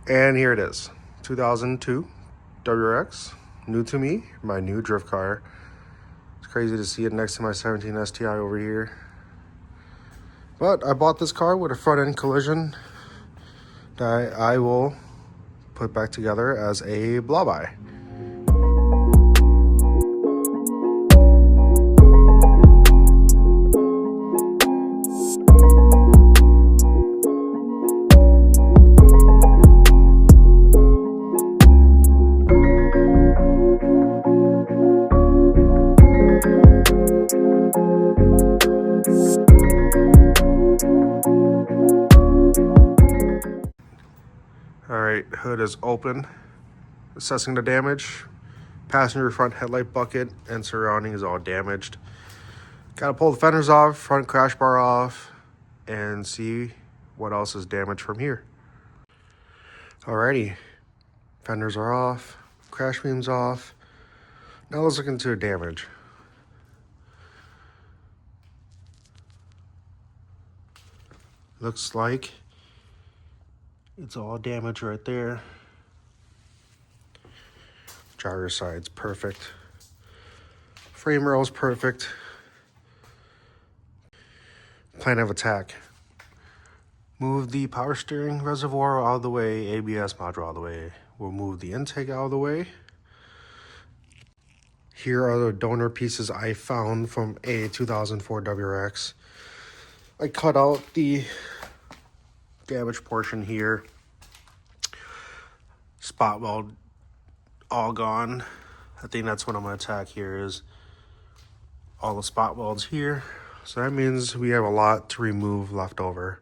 And here it is, 2002 WRX, new to me, my new drift car. It's crazy to see it next to my 17 STI over here. But I bought this car with a front end collision that I will put back together as a blow-by. Alright, hood is open. Assessing the damage. Passenger front headlight bucket and surrounding is all damaged. Gotta pull the fenders off, front crash bar off, and see what else is damaged from here. Alrighty, fenders are off, crash beams off. Now let's look into the damage. Looks like it's all damaged right there. Driver's side's perfect. Frame rail's perfect. Plan of attack. Move the power steering reservoir out of the way, ABS module out of the way. We'll move the intake out of the way. Here are the donor pieces I found from a 2004 WRX. I cut out the damaged portion here. Spot weld all gone. I think that's what I'm going to attack here, is all the spot welds here. So that means we have a lot to remove left over.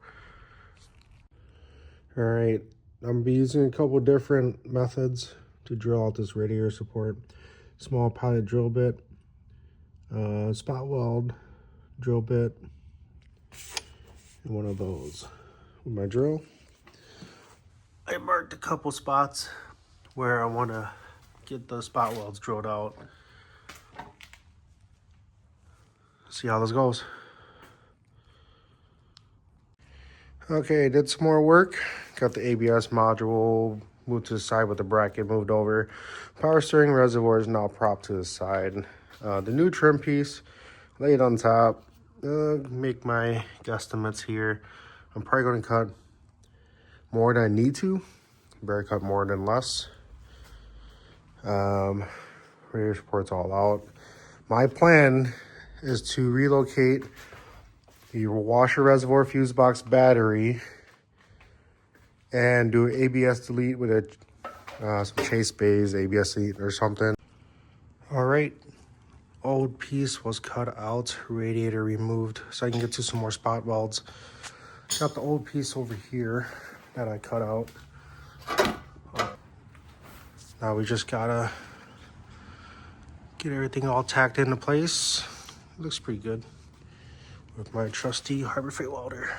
All right, I'm going to be using a couple different methods to drill out this radiator support. Small pilot drill bit, spot weld drill bit, and one of those. With my drill, I marked a couple spots where I want to get the spot welds drilled out. See how this goes. Okay, did some more work. Got the ABS module moved to the side with the bracket moved over. Power steering reservoir is now propped to the side. The new trim piece laid on top. Make my guesstimates here. I'm probably going to cut more than I need to. Better cut more than less. Radiator support's all out. My plan is to relocate the washer reservoir fuse box battery and do an ABS delete with some chase bays, ABS delete or something. All right, old piece was cut out, radiator removed, so I can get to some more spot welds. Got the old piece over here that I cut out. Now we just gotta get everything all tacked into place. Looks pretty good with my trusty Harbor Freight welder.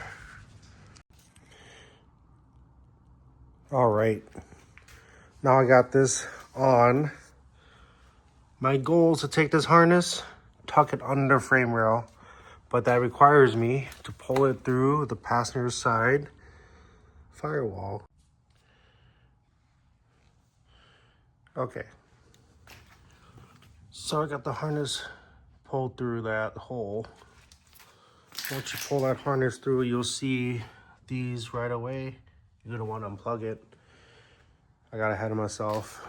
All right, now I got this on. My goal is to take this harness, tuck it under the frame rail, but that requires me to pull it through the passenger side firewall. Okay, so I got the harness pulled through that hole. Once you pull that harness through, you'll see these right away. You're gonna want to unplug it. I got ahead of myself.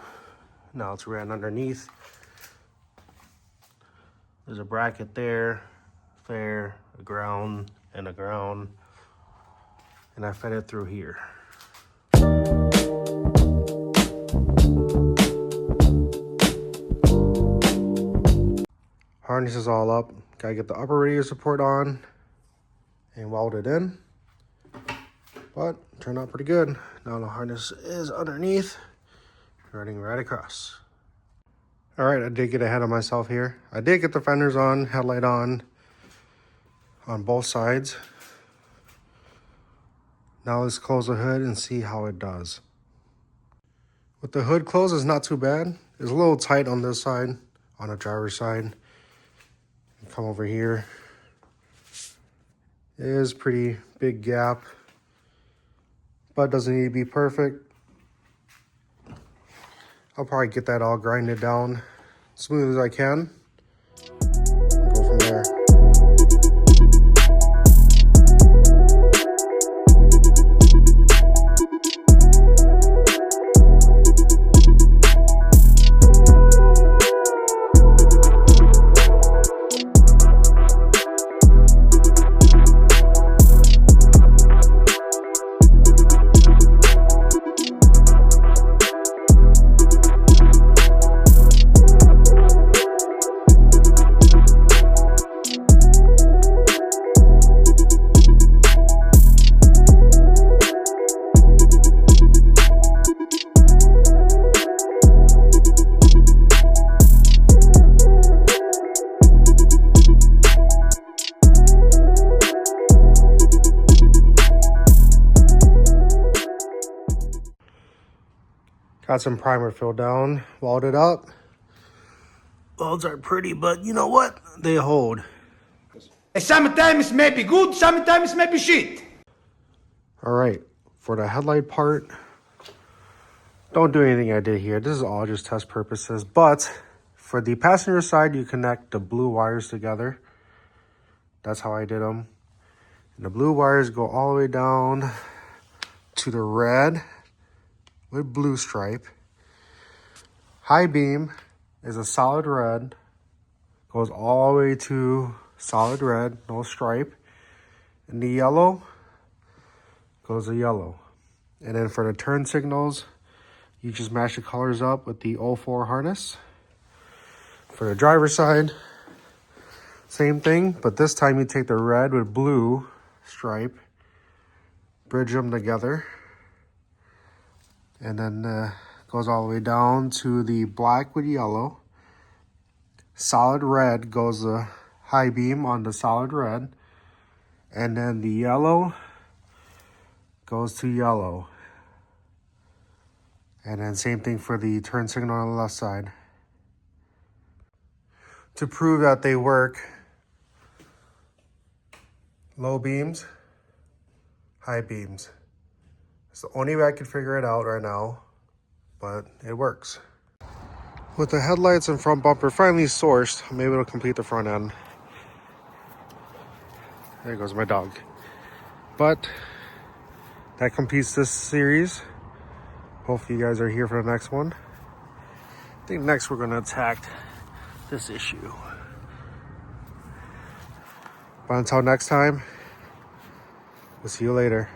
Now it's ran underneath. There's a bracket there, a ground, and a ground. And I fed it through here. Harness is all up. Gotta get the upper radiator support on and weld it in. But turned out pretty good. Now the harness is underneath, running right across. All right, I did get ahead of myself here. I did get the fenders on, headlight on both sides. Now let's close the hood and see how it does. With the hood closed, it's not too bad. It's a little tight on this side, on the driver's side. Come over here. It is pretty big gap, but doesn't need to be perfect. I'll probably get that all grinded down smooth as I can. Go from there. Got some primer filled down, welded up. Welds are pretty, but you know what? They hold. Sometimes may be good, sometimes may be shit. All right, for the headlight part, don't do anything I did here. This is all just test purposes. But for the passenger side, you connect the blue wires together. That's how I did them. And the blue wires go all the way down to the red with blue stripe. High beam is a solid red, goes all the way to solid red, no stripe. And the yellow goes to yellow. And then for the turn signals, you just match the colors up with the 04 harness. For the driver's side, same thing, but this time you take the red with blue stripe, bridge them together, and then goes all the way down to the black with yellow. Solid red goes the high beam on the solid red, and then the yellow goes to yellow. And then same thing for the turn signal on the left side. To prove that they work, low beams, high beams. It's the only way I can figure it out right now, but it works. With the headlights and front bumper finally sourced, I'm able to complete the front end. There goes my dog. But that completes this series. Hopefully you guys are here for the next one. I think next we're gonna attack this issue. But until next time, we'll see you later.